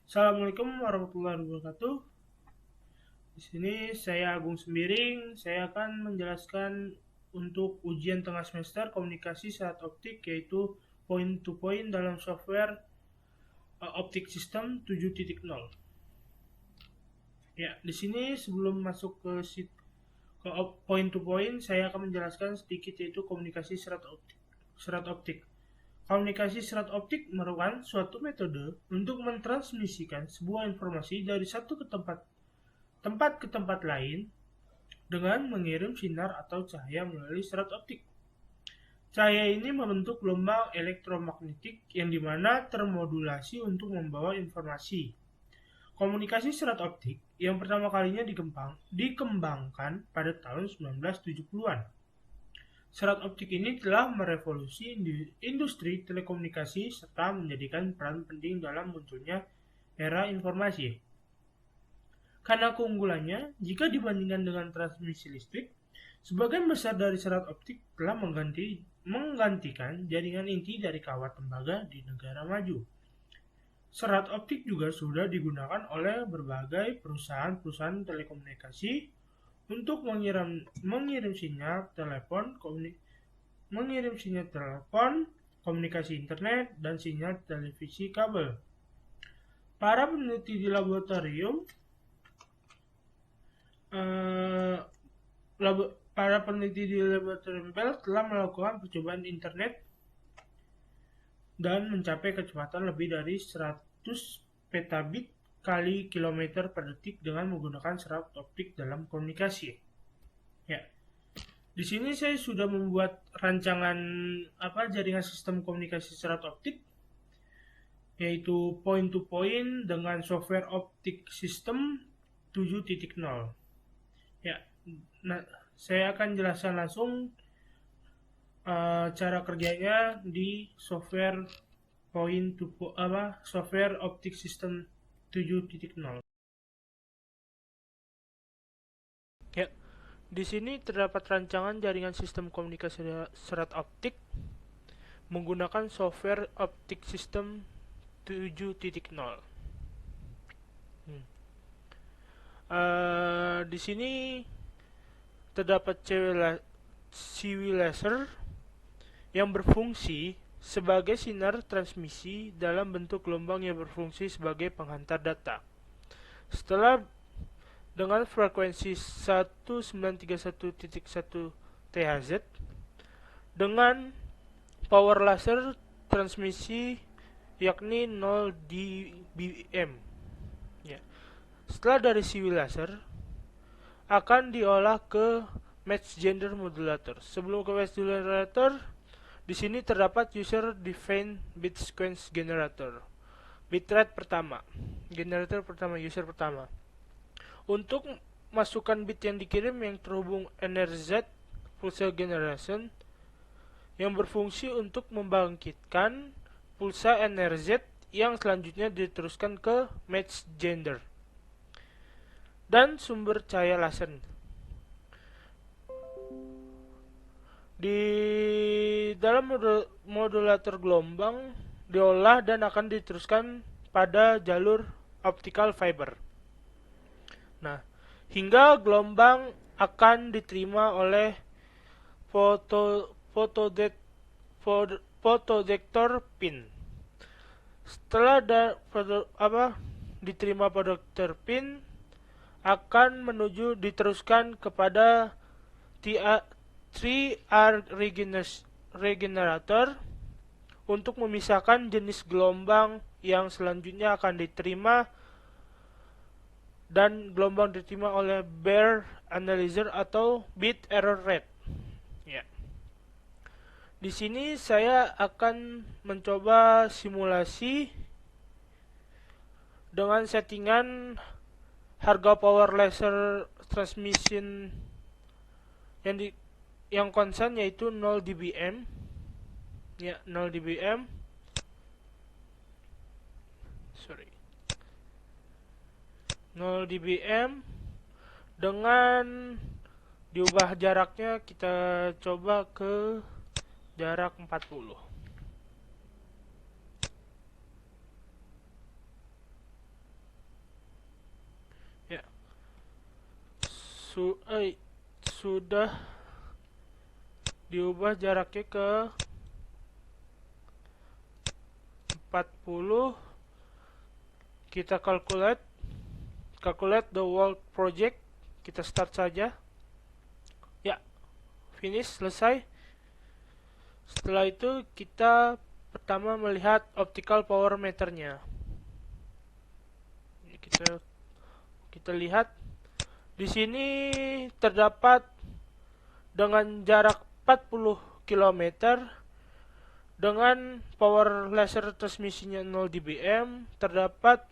Assalamualaikum warahmatullahi wabarakatuh. Di sini saya Agung Sembiring. Saya akan menjelaskan untuk ujian tengah semester komunikasi serat optik yaitu point to point dalam software optik sistem 7.0. Ya, di sini sebelum masuk ke point to point, saya akan menjelaskan sedikit yaitu komunikasi serat optik. Serat optik. Komunikasi serat optik merupakan suatu metode untuk mentransmisikan sebuah informasi dari satu tempat ke tempat lain dengan mengirim sinar atau cahaya melalui serat optik. Cahaya ini membentuk gelombang elektromagnetik yang dimana termodulasi untuk membawa informasi. Komunikasi serat optik yang pertama kalinya dikembangkan pada tahun 1970-an. Serat optik ini telah merevolusi industri telekomunikasi serta menjadikan peran penting dalam munculnya era informasi. Karena keunggulannya, jika dibandingkan dengan transmisi listrik, sebagian besar dari serat optik telah menggantikan jaringan inti dari kawat tembaga di negara maju. Serat optik juga sudah digunakan oleh berbagai perusahaan telekomunikasi untuk mengirim sinyal telepon, komunikasi internet, dan sinyal televisi kabel. Para peneliti di laboratorium eh, para peneliti di laboratorium Bell telah melakukan percobaan internet dan mencapai kecepatan lebih dari 100 petabit kali kilometer per detik dengan menggunakan serat optik dalam komunikasi. Ya, di sini saya sudah membuat rancangan jaringan sistem komunikasi serat optik yaitu point to point dengan software optik sistem 7.0. Ya, nah, saya akan jelaskan langsung cara kerjanya di software optik sistem 7.0. Ya, di sini terdapat rancangan jaringan sistem komunikasi serat optik menggunakan software optik sistem 7.0. Di sini terdapat CW laser yang berfungsi sebagai sinar transmisi dalam bentuk gelombang yang berfungsi sebagai penghantar data. Setelah dengan frekuensi 1931.1 THz dengan power laser transmisi yakni 0 dBm. Ya. Setelah dari CW laser akan diolah ke match gender modulator. Sebelum ke match modulator, di sini terdapat user defined bit sequence generator. Bitrate pertama, user pertama. Untuk masukkan bit yang dikirim yang terhubung NRZ pulsa generation yang berfungsi untuk membangkitkan pulsa NRZ yang selanjutnya diteruskan ke match gender dan sumber cahaya laser. Di dalam modulator gelombang diolah dan akan diteruskan pada jalur optical fiber. Nah, hingga gelombang akan diterima oleh photodetector pin. Setelah diterima photodetector pin akan diteruskan kepada 3R regenerator untuk memisahkan jenis gelombang yang selanjutnya akan diterima dan gelombang diterima oleh Bayer analyzer atau bit error rate. Ya. Di sini saya akan mencoba simulasi dengan settingan harga power laser transmission yang konstan yaitu 0 dBm. Ya, 0 dBm. Sorry. 0 dBm dengan diubah jaraknya kita coba ke jarak 40. 40 . sudah diubah jaraknya ke 40. Kita calculate the whole project. Kita start saja. Ya, finish, selesai. Setelah itu kita pertama melihat optical power meternya. Kita lihat di sini terdapat dengan jarak 40 km dengan power laser transmisinya 0 dBm, terdapat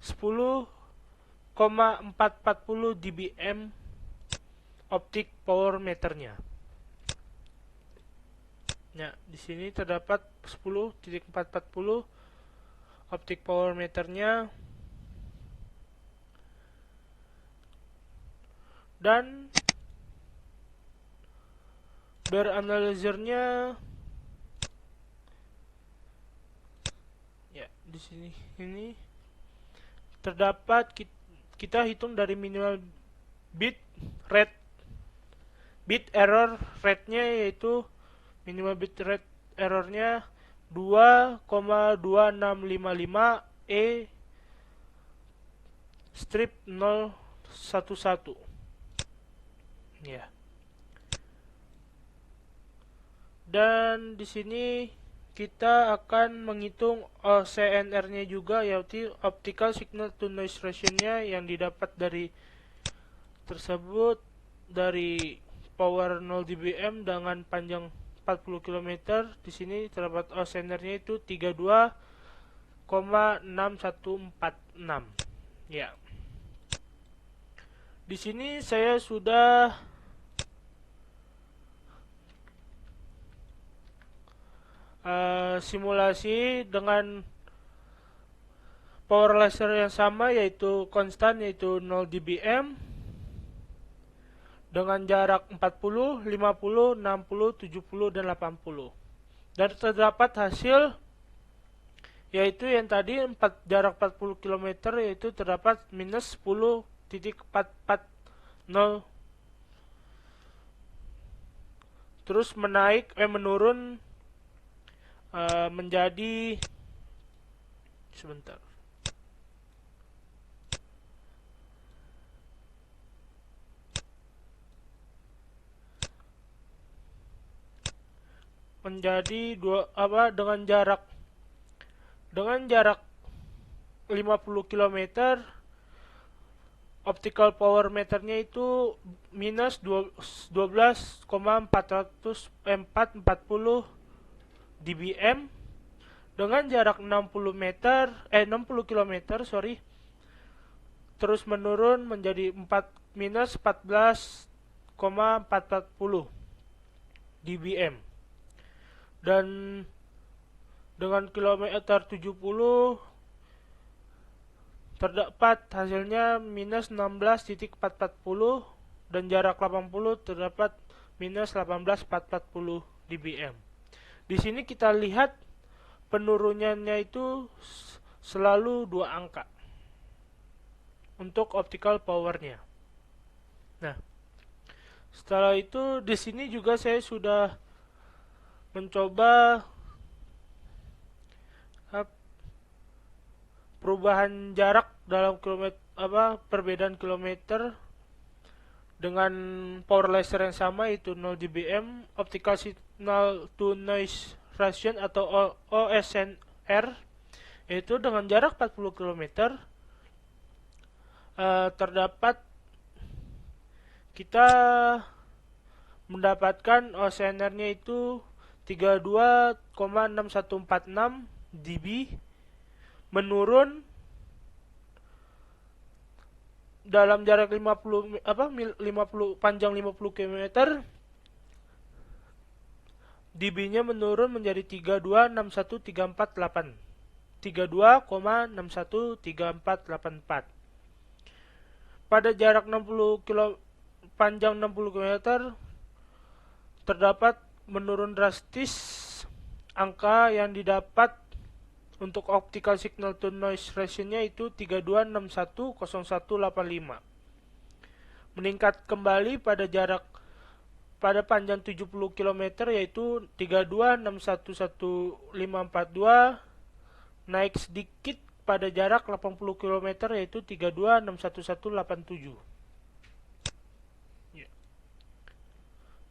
10,440 dBm optic power meternya. Ya, di sini terdapat 10,440 optic power meternya. Dan Bayer analyzernya ya di sini ini terdapat, kita hitung dari minimal bit error rate-nya, yaitu minimal bit rate errornya 2,2655 E strip 011. Ya. Dan di sini kita akan menghitung OCNR-nya juga, yaitu optical signal to noise ratio-nya yang didapat dari tersebut dari power 0 dBm dengan panjang 40 km. Di sini terdapat OCNR-nya itu 32,6146. Ya. Di sini saya sudah simulasi dengan power laser yang sama, yaitu konstan, yaitu 0 dBm dengan jarak 40, 50, 60, 70, dan 80. Dan terdapat hasil yaitu yang tadi jarak 40 km, yaitu terdapat minus 10,440. Terus menurun menjadi dengan jarak 50 km optical power meternya itu minus 12,440 dBm. Dengan jarak 60 km, terus menurun menjadi minus 14,440 dBm. Dan dengan kilometer 70 terdapat hasilnya minus 16,440, dan jarak 80 terdapat minus 18,440 dBm. Di sini kita lihat penurunannya itu selalu 2 angka untuk optical powernya. Nah, setelah itu di sini juga saya sudah mencoba perubahan jarak dalam perbedaan kilometer dengan power laser yang sama, yaitu 0 dBm, optical signal to noise ratio atau OSNR, yaitu dengan jarak 40 km terdapat, kita mendapatkan OSNR-nya itu 32,6146 dB, menurun dalam jarak 50 panjang 50 km, dB-nya menurun menjadi 32,61348. 32,61344. Pada jarak 60 km, panjang 60 km terdapat menurun drastis angka yang didapat untuk optical signal to noise ratio-nya itu 32,610185. meningkat kembali pada panjang 70 km yaitu 32611542, naik sedikit pada jarak 80 km yaitu 32611187. Ya.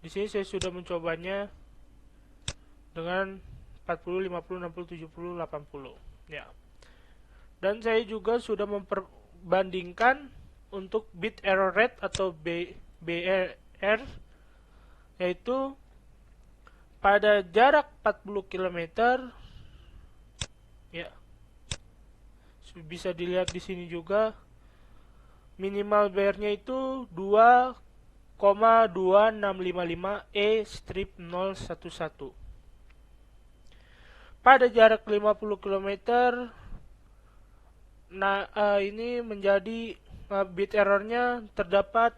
Di sini saya sudah mencobanya dengan 40, 50, 60, 70, 80. Ya. Dan saya juga sudah memperbandingkan untuk bit error rate atau BER, yaitu pada jarak 40 km. Ya. Bisa dilihat di sini juga minimal BER-nya itu 2,2655 E-011. Pada jarak 50 km, ini menjadi bit errornya terdapat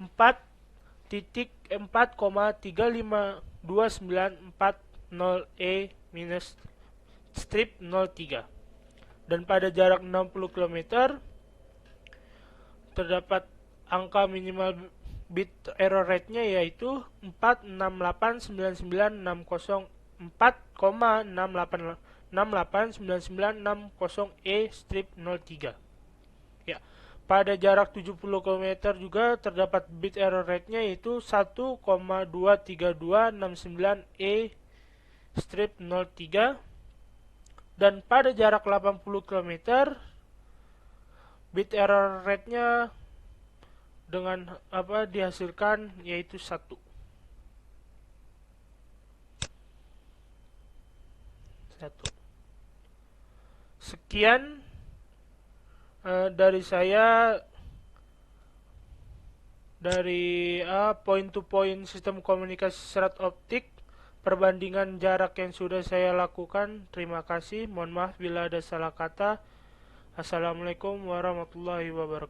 4.4,35294.0E-03. Dan pada jarak 60 km terdapat angka minimal bit error rate-nya yaitu 4689960E-03. Ya. Pada jarak 70 km juga terdapat bit error rate-nya yaitu 1,23269E-03. Dan pada jarak 80 km bit error rate-nya dengan dihasilkan yaitu 1. Sekian dari saya dari point to point sistem komunikasi serat optik, perbandingan jarak yang sudah saya lakukan. Terima kasih. Mohon maaf bila ada salah kata. Assalamualaikum warahmatullahi wabarakatuh.